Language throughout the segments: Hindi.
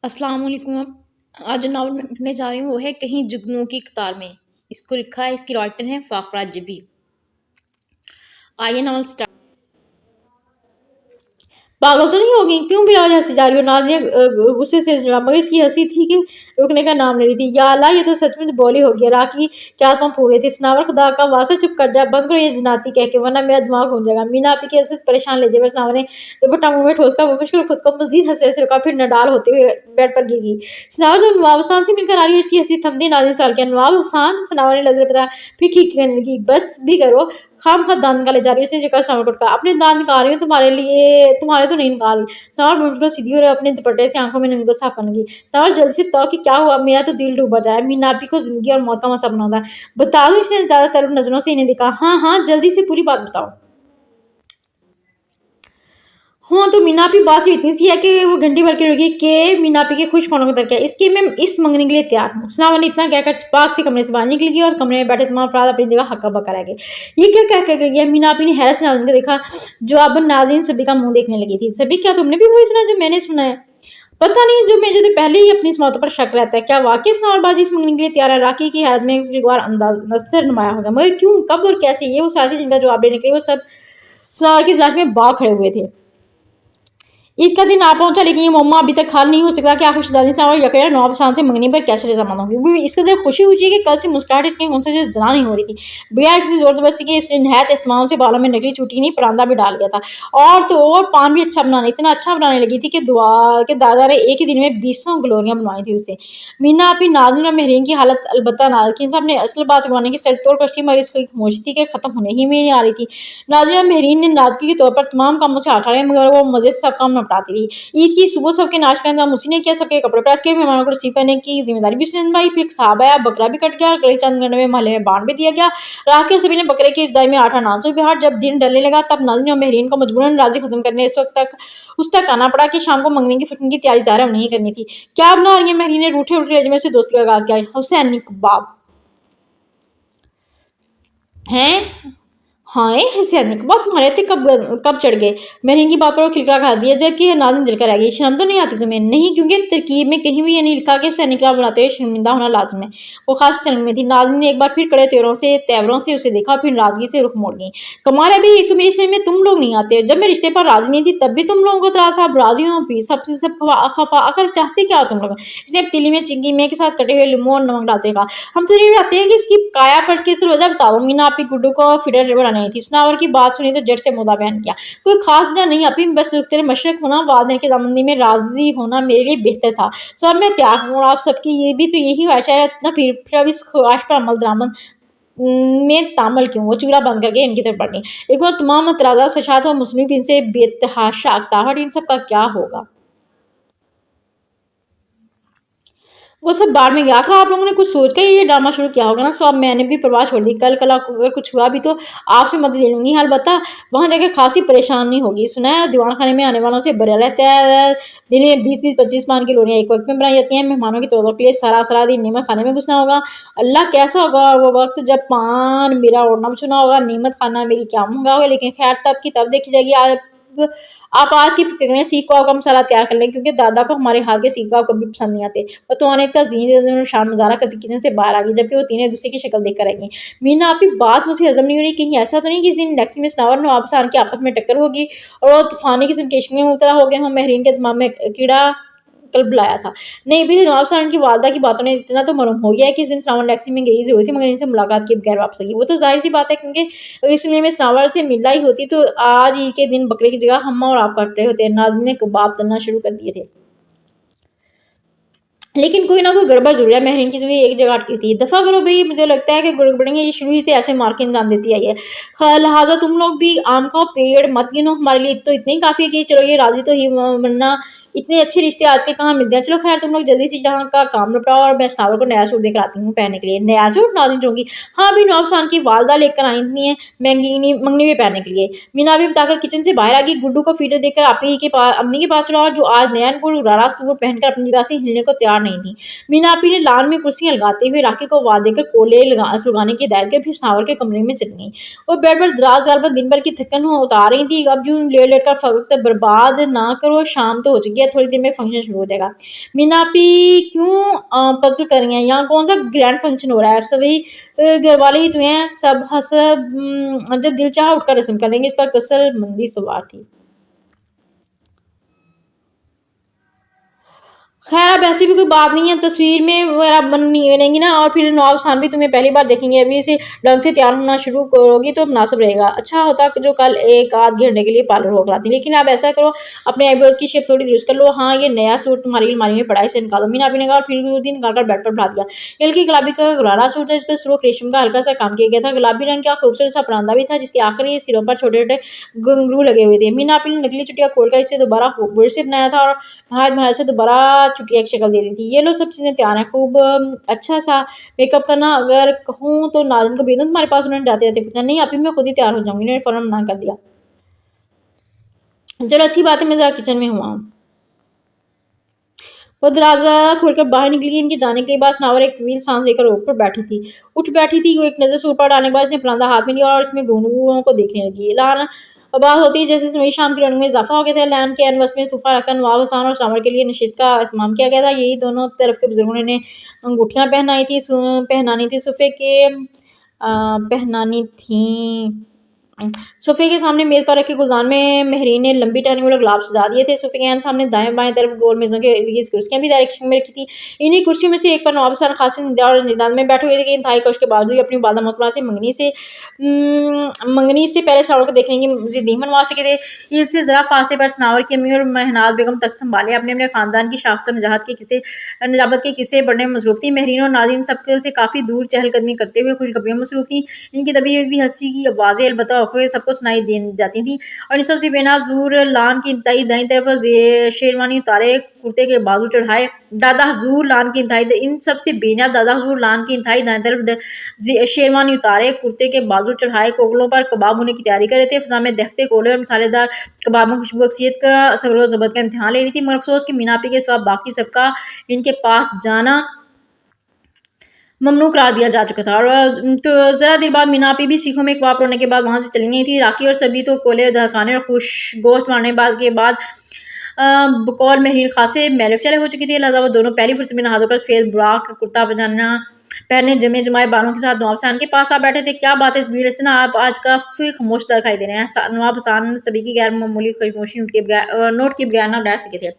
अस्सलाम वालेकुम। आज जो नावल मैं पढ़ने जा रही हूँ वो है कहीं जुगनुओं की कतार में। इसको लिखा है, इसकी राइटर है फाकरा जबी। आइए नावल स्टार्ट। पागल तो नहीं हो गई? क्यों बिला वजह हंसी जा रही हो? नाज़ गुस्से से जवाब, मगर इसकी हंसी थी कि रुकने का नाम ले रही थी। या अल्लाह, ये तो सच में बोली हो गया। राखी क्या तुम पूरे थे? सनावर, खुदा का वास्ता चुप कर जा, बंद करो ये जनाती कह के, वरना मेरा दिमाग घूम जाएगा। मीना आपी की हंसी परेशान ले जाए। सनावर ने दुपट्टा मुंह में ठोस कर वो मुश्किल खुद को मजीद हंसने से रुका, फिर नडाल होते हुए बेड पर गिर गई। सनावर, तो नवाब हसान से मिलकर आ रही हो? इसकी हंसी थम दी। नाज़िन सवाल किया, नवाब हसान? सनावर ने नजर बताया, फिर ठीक करने लगी। बस भी करो, खाम खा दांत निकाले जा रही है। उसने जगह सनावर को टका, अपने दांत निकाल रही हूँ तुम्हारे लिए, तुम्हारे तो नहीं निकाल। सवाल बिल्कुल सीधी और अपने दुपट्टे से आंखों में नमी को साफ करने लगी। सवाल जल्दी से बताओ कि क्या हुआ? मेरा तो दिल डूबा जाए। मीना आपी को जिंदगी और मौत का मसला बनाता है। बता दो। इसने ज्यादातर नजरों से इन्हें देखा। हाँ हाँ, जल्दी से पूरी बात बताओ। हाँ, तो मीना आपी बात सिर्फ इतनी सी है कि वो घंटी भर के रुकी कि मीना आपी के खुश होने को दरकिया, इसके मैं इस मंगने के लिए तैयार हूँ। सनावर ने इतना कहकर पाक से कमरे से बाहर निकल गई और कमरे में बैठे तमाम अफराद अपनी जगह हक्का बक्का रह गए। ये क्या कह कर गई है? मीना आपी ने हैरत से नाज़िन को देखा, जो अब नाज़िन सभी का मुंह देखने लगी थी। सभी, क्या तुमने भी वही सुना जो मैंने सुना है? पता नहीं, जो मुझे तो पहले ही अपनी इस मौत पर शक रहता है। क्या वाकई सनावरबाजी इस मंगनी के लिए तैयार है? राखी की हैरत में एक बार अंदाज नजर नुमाया होगा, मगर क्यों, कब और कैसे? ये वो साथी जिनका जवाब देने के लिए वो सब सनावर की तलाश में भाग खड़े हुए थे। ईद का दिन आ पहुंचा, लेकिन ये मम्मा अभी तक हल नहीं हो सकता कि आखिर शहजादी और यकया नवाब हसान से मंगनी पर कैसे रजामंद होगी। इसके दिल खुशी हुई कि कल से मुस्कुराहट इसके उनसे जो जला नहीं हो रही थी। बगैर किसी जोरदस्ती के इसने नहायत एहतमाम से बालों में नकली चूटी नहीं परांदा भी डाल गया था, और तो और पान भी अच्छा बनाने, इतना अच्छा बनाने लगी थी कि दुआ के दादा ने एक ही दिन में 20 ग्लोरियां बनवाई थी उसे। मीना अपनी नाज़िन और महरीन की हालत अलबत्ता नाज़िन साहब ने असल बात उगाने की सर तोड़ कोशिश की, मगर इसको एक खामोशी थी कि खत्म होने ही में नहीं आ रही थी। नाज़िन और महरीन ने नाजगी के तौर पर तमाम कामों से हाथ उठाए, मगर वो मजे से सब काम निपटाती रही। ईद की सुबह सबके नाश्ते का इंतजाम उसी ने किया, सबके कपड़े प्रेस किए, मेहमानों को रिसीव करने की जिम्मेदारी भी उसने निभाई। फिर साहब आया, बकरा भी कट गया, अगले चंद घंटे में महल्ले में बांट भी दिया गया। राखी और सभी ने बकरे की जुदाई में आटा नासो बिहार। जब दिन ढलने लगा तब नाज़िन और महरीन को मजबूरन राजी खत्म करने इस वक्त तक उस तक आना पड़ा कि शाम को मंगनी की फिक्र की तैयारी ज़ाहिर नहीं करनी थी। क्या बना रही है? महरीन ने रूठे उठे लहजे में से दोस्ती का आगाज किया। हुसैनी कबाब हैं? हाँ, हुसैनी कबाब तुम्हारे थे कब कब चढ़ गए? महरीन की बात पर वो खिलखिला खा दिया, जबकि नाज़िन जलकर रह गई। शर्म तो नहीं आती तुम्हें? नहीं, क्योंकि तरकीब में कहीं भी ये नहीं लिखा कि हुसैनी कबाब बनाते हुए शर्मिंदा होना लाजिम है। वो खास तरंग में थी। नाज़िन ने एक बार फिर कड़े तेवरों से उसे देखा, फिर नाराजगी से रुख मोड़ गई। कमाल है भाई, एक तो मेरी समझ में तुम लोग नहीं आते। जब मैं रिश्ते पर राजी नहीं थी तब भी तुम लोगों को तरास, आप राजी हो भी सब खफा आकर चाहते क्या हो तुम लोग? इसने पतीली में चिंगी में के साथ कटे हुए लीमू और नमक डालते कहा, हम तो नहीं चाहते हैं कि इसकी काया पलट के इस वजह बता दो। मीना आपी गुड्डू को फिडर बनानी थी। सनावर की बात सुनी तो जट से मुद्दा बयान किया, कोई खास वजह नहीं आपी, बस तेरे मशरक होना, वाद देने की दामंदी में राजी होना मेरे लिए बेहतर था। सब मैं तैयार हूँ, आप सबकी ये भी तो यही ख्वाहिश है ना, फिर अब इस ख्वाहिश पर अमल दरामद में तामल क्यों? वो चूल्हा बंद करके इनकी तरफ बढ़ी। एक बार तमाम एतराज़ात फसाद और मुस्लिम इनसे बेतहाशा अकताहट, इन सब का क्या होगा? वो सब बाढ़ में गया। आखिर आप लोगों ने कुछ सोच कर ये ड्रामा शुरू किया होगा ना, सो अब मैंने भी परवाह छोड़ दी। कल अगर कुछ हुआ भी तो आपसे मदद ले लूंगी। अलबत्ता वहाँ जाकर खासी परेशानी होगी। सुना है दीवान खाने में आने वालों से भरा रहता है, दिन में 20-25 पान की लोरियाँ एक वक्त में बनाई जाती हैं। मेहमानों की तोड़ों के लिए सारा दिन नीमत खाने में घुसना होगा। अल्लाह, कैसा होगा और वो वक्त जब पान मेरा ओढ़ना बिछना होगा, नीमत खाना मेरी क्या मंगा होगा। लेकिन खैर, तब की तब देखी जाएगी। आप आज की फिक्र करें, सीख कबाब का मसाला तैयार कर लें, क्योंकि दादा को हमारे हाथ के सीख कबाब कभी पसंद नहीं आते। वह तो आने का जीन शाम नज़ारा करती किचन से बाहर आ गई, जबकि वो तीनों दूसरे की शक्ल देख कर रहेंगी। मीना आपकी बात मुझे हजम नहीं हो रही, कहीं ऐसा तो नहीं कि इस दिन टैक्सी में सनावर नवाब हसान की आपस में टक्कर होगी और वो तूफानी किस्म के इश्क में मुबतला हो गए हों। महरीन के दिमाग में कीड़ा कल बुलाया था। नहीं भी, नवाब साहब की वालदा की बातों ने इतना तो मालूम हो गया है कि इस दिन सनावर टैक्सी में गई जरूर थी, मगर इनसे मुलाकात के बगैर वापस गई। वो तो जाहिर सी बात है, क्योंकि अगर इसलिए में सनावर से मिला ही होती तो आज ही के दिन बकरे की जगह हम और आप कट रहे होते। नाज़िन ने कबाब तलना शुरू कर दिए थे, लेकिन कोई ना कोई गड़बड़ जरूर है। महरीन की सुई एक जगह अटकी थी। दफ़ा करो भाई, मुझे लगता है कि गड़बड़ेंगे ये शुरू ही से ऐसे मार के इंजाम देती आई है। लिहाजा तुम लोग भी आम का पेड़ मत गिनो, हमारे लिए तो इतनी काफ़ी है कि चलो ये राजी तो ही, वरना इतने अच्छे रिश्ते आजकल कहाँ मिलते हैं। चलो खैर, तुम लोग जल्दी से जहाँ का काम निपटाओ और मैं सनावर को नया सूट देकर आती हूँ पहनने के लिए। नया सूट? नाज़िन चौंकी। हाँ, अभी नवाब खान की वालदा लेकर आई थी मंगनी में पहनने के लिए। मीना भी बताकर किचन से बाहर आ गई। गुड्डू को फीडर देकर अम्मी के पास चला, और जो आज नया रारा सूट पहनकर अपनी जगह से हिलने को तैयार नहीं थी। मीना आपी ने लान में कुर्सियां लगाते हुए राखी को वाद देकर कोले सुलगाने की हिदायत कर फिर सनावर के कमरे में चली गई। वो बेड पर दराज दिन भर की थकन उतार रही थी। अब जो लेट लेट कर वक्त बर्बाद ना करो, शाम तो हो चुकी है। है, थोड़ी देर में फंक्शन शुरू हो जाएगा। मीना आपी क्यों पजल कर रही हैं, यहाँ कौन सा ग्रैंड फंक्शन हो रहा है, सभी घर वाले ही तो हैं, सब जब दिल चाह उठकर रस्म कर लेंगे। इस पर कसल मंदी सवार थी। खैर अब ऐसी भी कोई बात नहीं है, तस्वीर में वगैरह बनी रहेंगी ना, और फिर नवाब खान भी तुम्हें पहली बार देखेंगे, अभी से ढंग से तैयार होना शुरू करोगी तो मुनासिब रहेगा। अच्छा होता कि जो कल एक आध घंटे के लिए पार्लर हो कराती, लेकिन आप ऐसा करो अपने आईब्रोज की शेप थोड़ी दुरुस्त कर लो। हाँ ये नया सूट तुम्हारी अलमारी में पड़ा है, इसे निकालो। मीना आपी ने कहा और फिर उस दिन निकालकर बेड पर बिठा दिया। हल्की गुलाबी का गरारा सूट था, इस पर सुर्ख रेशम का हल्का सा काम किया गया था। गुलाबी रंग का खूबसूरत सा परांदा भी था, जिसके आखिरी सिरों पर छोटे छोटे घुंघरू लगे हुए थे। मीना आपी ने नकली चुटिया खोलकर इसे दोबारा बुर से बनाया था और हाथ बनाया से दोबारा चुटिया की शक्ल दे दी थी। ये लो सब चीज़ें तैयार हैं, खूब अच्छा सा मेकअप करना, अगर कहूँ तो नाज़िन को भेज दूँ तुम्हारे पास। उन्होंने जाते जाते पूछा, नहीं अभी मैं खुद ही तैयार हो जाऊंगी, उन्होंने फौरन मना कर दिया। चलो अच्छी बात है, मैं जरा किचन में हुआ। वो दरवाज़ा खोलकर बाहर निकली। इनके जाने के बाद सनावर एक तवील सांस लेकर ऊपर बैठी थी, उठ बैठी थी। वो एक नज़र से ऊपर डालने के बाद इसने परांदा हाथ में लिया और इसमें घुंघरूओं को देखने लगी। ऐलान बात होती है जैसे वही शाम की रौनक में इजाफा हो गया था। लैन के अनवस में सोफा रखकर नवाब हसन और सनावर के लिए नशिस्त का एहतमाम किया गया था। यही दोनों तरफ के बुजुर्गों ने अंगूठियाँ पहनानी थी सोफे के पहनानी थी। सोफे के सामने मेज पर रखे गुलदान में महरीन ने लंबी टहनी वाले गुलाब सजा दिए थे। सोफे के सामने दाएं बाएं तरफ गोल मेजों के इर्द कुर्सियां भी डायरेक्शन में रखी थी। इन्हीं कुर्सियों में से एक पर नवाब हसन खास और निदान में बैठे हुए थे कि इंतहाई कोश के बावजूद अपनी वादा मोहतरमा से मंगनी से पहले सनावर को देखने की मजीद नहीं मनवा सके थे। इससे जरा फासले पर सनावर की अम्मी और महनाज बेगम तक संभाले अपने अपने खानदान की शाफ्त और नजाबत के किस्से बढ़ने में मसरूफ थी। महरीन और नाज़रीन सबके से काफ़ी दूर चहलकदमी करते हुए खुशखबरियों में मसरूफ थी। इनकी तबीयत भी हंसी की आवाज़ें अलबत्ता सबको सुनाई दे जाती थी। और इन सबसे बेनाजूर लान की इंतहाई दाईं तरफ शेरवानी उतारे कुर्ते के बाजू चढ़ाए दादा हजूर लान की इंतहाई इन सबसे बेना दादा हजूर लान की इंतहाई दाईं तरफ शेरवानी उतारे कुर्ते के बाजू चढ़ाए कोगलों पर कबाब होने की तैयारी कर रहे थे। फिजा में दहते कोले और मसालेदार कबाबों की खुशबू अक्सियत का सगरो ज़बत का इम्तिहान ले रही थी। मगर अफसोस कि मीना आपी के सिवा बाकी सबका इनके पास जाना ममनू करा दिया जा चुका था। और तो ज़रा देर बाद मीना आपी भी सीखों में कबाब रोने के बाद वहाँ से चली गई थी। राखी और सभी तो कोले दहकाने और खुश गोश्त मारने के बाद बकौल महरीन खासे मैलक चले हो चुकी थी। लिहाजा वो दोनों पहली फुर्सत में नहा धोकर सफेद बुराक कुर्ता पजामा पहने जमे जमाए बालों के साथ नवाब हसन के पास आ बैठे थे। क्या बात है इस भीड़ से ना आप आज काफ़ी खामोश दिखाई दे रहे हैं। नवाब हसन सभी की गैर मामूली खामोशी नोट के बगैर ना रह सके थे।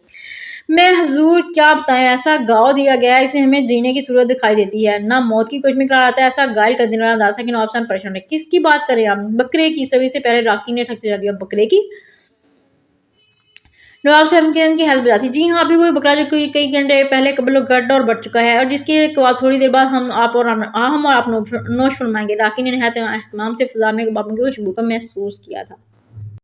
मैं हजूर क्या बताएं, ऐसा गाँव दिया गया है इसमें हमें जीने की सूरत दिखाई देती है, ना मौत की कोशिश में करा आता है। ऐसा घायल कर देने वाला अंदाजा कि नवाब हसन परेशान है। किसकी बात करें हम? बकरे की। सभी से पहले राकी ने ठक से दिया, बकरे की। नवाब साहब की हेल्प जाती। जी हाँ, अभी वही बकरा जो कई घंटे पहले कबलो गड्ढ और बढ़ चुका है और जिसके बाद थोड़ी देर बाद हम और आप नोश फरमाएंगे। राकी ने नहायत एहतमाम से फिजा में बाबू की खुशबू को महसूस किया था।